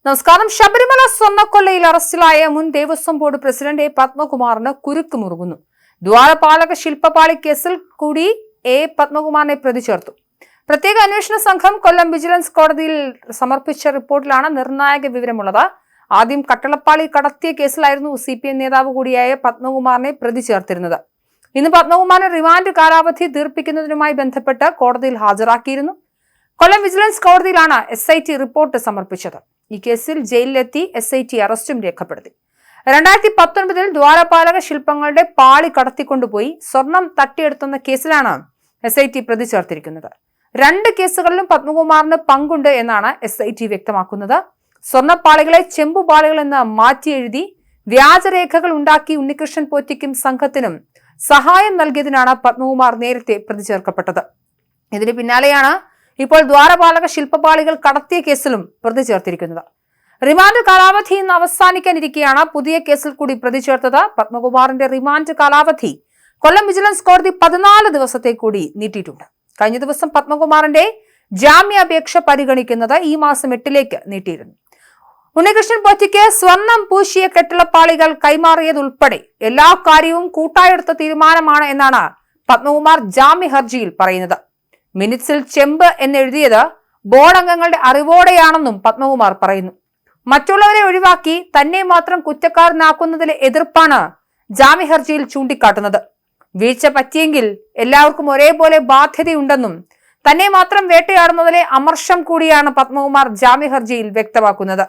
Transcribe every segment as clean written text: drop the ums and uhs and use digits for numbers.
നമസ്കാരം. ശബരിമല സ്വർണ്ണക്കൊള്ളയിൽ അറസ്റ്റിലായ മുൻ ദേവസ്വം ബോർഡ് പ്രസിഡന്റ് എ പത്മകുമാറിന് കുരുക്ക് മുറുകുന്നു. ദ്വാരപാലക ശില്പപാളി കേസിൽ കൂടി എ പത്മകുമാറിനെ പ്രതി ചേർത്തു. പ്രത്യേക അന്വേഷണ സംഘം കൊല്ലം വിജിലൻസ് കോടതിയിൽ സമർപ്പിച്ച റിപ്പോർട്ടിലാണ് നിർണായക വിവരമുള്ളത്. ആദ്യം കട്ടളപ്പാളി കടത്തിയ കേസിലായിരുന്നു CPM നേതാവ് കൂടിയായ പത്മകുമാറിനെ പ്രതി ചേർത്തിരുന്നത്. ഇന്ന് പത്മകുമാറിന് റിമാൻഡ് കാലാവധി ദീർഘിപ്പിക്കുന്നതിനുമായി ബന്ധപ്പെട്ട് കോടതിയിൽ ഹാജരാക്കിയിരുന്നു. കൊല്ലം വിജിലൻസ് കോടതിയിലാണ് SIT റിപ്പോർട്ട് സമർപ്പിച്ചത്. ഈ കേസിൽ ജയിലിലെത്തി SIT അറസ്റ്റും രേഖപ്പെടുത്തി. 2019 ദ്വാരപാലക ശില്പങ്ങളുടെ പാളി കടത്തിക്കൊണ്ടുപോയി സ്വർണം തട്ടിയെടുത്തുന്ന കേസിലാണ് SIT പ്രതി ചേർത്തിരിക്കുന്നത്. 2 കേസുകളിലും പത്മകുമാറിന് പങ്കുണ്ട് എന്നാണ് SIT വ്യക്തമാക്കുന്നത്. സ്വർണ്ണപ്പാളികളെ ചെമ്പുപാളികൾ എന്ന് മാറ്റി എഴുതി വ്യാജരേഖകൾ ഉണ്ടാക്കി ഉണ്ണികൃഷ്ണൻ പോറ്റിക്കും സംഘത്തിനും സഹായം നൽകിയതിനാണ് പത്മകുമാർ നേരത്തെ പ്രതി ചേർക്കപ്പെട്ടത്. ഇതിന് പിന്നാലെയാണ് ഇപ്പോൾ ദ്വാരപാലക ശില്പപാളികൾ കടത്തിയ കേസിലും പ്രതി ചേർത്തിരിക്കുന്നത്. റിമാൻഡ് കാലാവധി ഇന്ന് അവസാനിക്കാനിരിക്കെയാണ് പുതിയ കേസിൽ കൂടി പ്രതി ചേർത്തത്. പത്മകുമാറിന്റെ റിമാൻഡ് കാലാവധി കൊല്ലം വിജിലൻസ് കോടതി 14 ദിവസത്തെ കൂടി നീട്ടിയിട്ടുണ്ട്. കഴിഞ്ഞ ദിവസം പത്മകുമാറിന്റെ ജാമ്യാപേക്ഷ പരിഗണിക്കുന്നത് ഈ മാസം 8 നീട്ടിയിരുന്നു. ഉണ്ണികൃഷ്ണൻ പോറ്റിക്ക് സ്വർണം പൂശിയ കെട്ടിളപ്പാളികൾ കൈമാറിയതുൾപ്പെടെ എല്ലാ കാര്യവും കൂട്ടായെടുത്ത തീരുമാനമാണ് എന്നാണ് പത്മകുമാർ ജാമ്യ ഹർജിയിൽ പറയുന്നത്. മിനിറ്റ്സിൽ ചെമ്പ് എന്നെഴുതിയത് ബോർഡ് അംഗങ്ങളുടെ അറിവോടെയാണെന്നും പത്മകുമാർ പറയുന്നു. മറ്റുള്ളവരെ ഒഴിവാക്കി തന്നെ മാത്രം കുറ്റക്കാരനാക്കുന്നതിലെ എതിർപ്പാണ് ജാമ്യ ഹർജിയിൽ ചൂണ്ടിക്കാട്ടുന്നത്. വീഴ്ച പറ്റിയെങ്കിൽ എല്ലാവർക്കും ഒരേപോലെ ബാധ്യതയുണ്ടെന്നും തന്നെ മാത്രം വേട്ടയാടുന്നതിലെ അമർഷം കൂടിയാണ് പത്മകുമാർ ജാമ്യ ഹർജിയിൽ വ്യക്തമാക്കുന്നത്.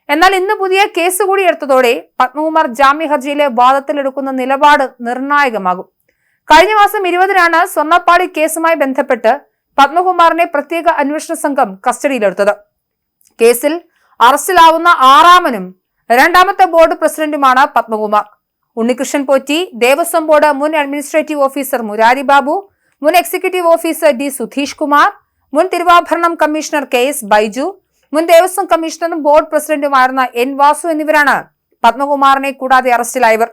എന്നാൽ ഇന്ന് പുതിയ കേസ് കൂടി എടുത്തതോടെ പത്മകുമാർ ജാമ്യ ഹർജിയിലെ വാദത്തിലെടുക്കുന്ന നിലപാട് നിർണായകമാകും. കഴിഞ്ഞ മാസം 20-നാണ് സ്വർണ്ണപ്പാളി കേസുമായി ബന്ധപ്പെട്ട് പത്മകുമാറിനെ പ്രത്യേക അന്വേഷണ സംഘം കസ്റ്റഡിയിലെടുത്തത്. കേസിൽ അറസ്റ്റിലാവുന്ന 6ാമനും 2ാമത്തെ ബോർഡ് പ്രസിഡന്റുമാണ് പത്മകുമാർ. ഉണ്ണികൃഷ്ണൻ പോറ്റി, ദേവസ്വം ബോർഡ് മുൻ അഡ്മിനിസ്ട്രേറ്റീവ് ഓഫീസർ മുരാരി ബാബു, മുൻ executive officer D. Sudheesh Kumar, മുൻ തിരുവാഭരണം കമ്മീഷണർ KS ബൈജു, മുൻ ദേവസ്വം കമ്മീഷണറും ബോർഡ് പ്രസിഡന്റുമായിരുന്ന N. വാസു എന്നിവരാണ് പത്മകുമാറിനെ കൂടാതെ അറസ്റ്റിലായവർ.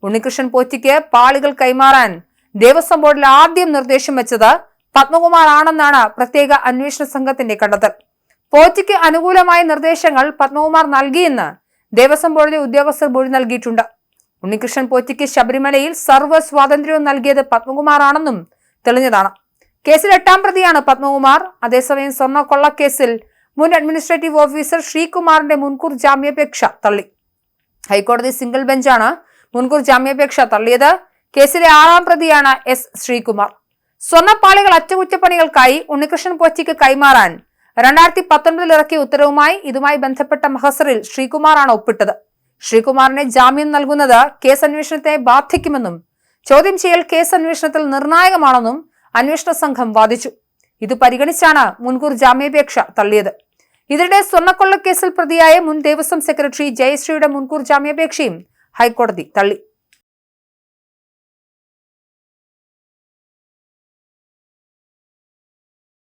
ഉണ്ണികൃഷ്ണൻ പോറ്റിക്ക് പാളികൾ കൈമാറാൻ ദേവസ്വം ബോർഡിൽ ആദ്യം നിർദ്ദേശം വെച്ചത് പത്മകുമാർ ആണെന്നാണ് പ്രത്യേക അന്വേഷണ സംഘത്തിന്റെ കണ്ടെത്തൽ. പോറ്റിക്ക് അനുകൂലമായ നിർദ്ദേശങ്ങൾ പത്മകുമാർ നൽകിയെന്ന് ദേവസ്വം ബോർഡിലെ ഉദ്യോഗസ്ഥർ മൊഴി നൽകിയിട്ടുണ്ട്. ഉണ്ണികൃഷ്ണൻ പോറ്റിക്ക് ശബരിമലയിൽ സർവ്വ സ്വാതന്ത്ര്യവും നൽകിയത് പത്മകുമാർ ആണെന്നും തെളിഞ്ഞതാണ്. കേസിൽ 8ാം പ്രതിയാണ് പത്മകുമാർ. അതേസമയം സ്വർണ്ണക്കൊള്ളക്കേസിൽ മുൻ അഡ്മിനിസ്ട്രേറ്റീവ് ഓഫീസർ ശ്രീകുമാറിന്റെ മുൻകൂർ ജാമ്യാപേക്ഷ തള്ളി. ഹൈക്കോടതി സിംഗിൾ ബെഞ്ചാണ് മുൻകൂർ ജാമ്യാപേക്ഷ തള്ളിയത്. കേസിലെ 6ാം പ്രതിയാണ് S. ശ്രീകുമാർ. സ്വർണ്ണപ്പാളികൾ അറ്റകുറ്റപ്പണികൾക്കായി ഉണ്ണികൃഷ്ണൻ പോറ്റിക്ക് കൈമാറാൻ 2019 ഇറക്കിയ ഉത്തരവുമായി ഇതുമായി ബന്ധപ്പെട്ട മഹസറിൽ ശ്രീകുമാറാണ് ഒപ്പിട്ടത്. ശ്രീകുമാറിനെ ജാമ്യം നൽകുന്നത് കേസ് അന്വേഷണത്തെ ബാധിക്കുമെന്നും ചോദ്യം ചെയ്യൽ കേസ് അന്വേഷണത്തിൽ നിർണായകമാണെന്നും അന്വേഷണ സംഘം വാദിച്ചു. ഇത് പരിഗണിച്ചാണ് മുൻകൂർ ജാമ്യാപേക്ഷ തള്ളിയത്. ഇതിനിടെ സ്വർണ്ണക്കൊള്ളക്കേസിൽ പ്രതിയായ മുൻ ദേവസ്വം സെക്രട്ടറി ജയശ്രീയുടെ മുൻകൂർ ജാമ്യാപേക്ഷയും ഹൈക്കോടതി തള്ളി.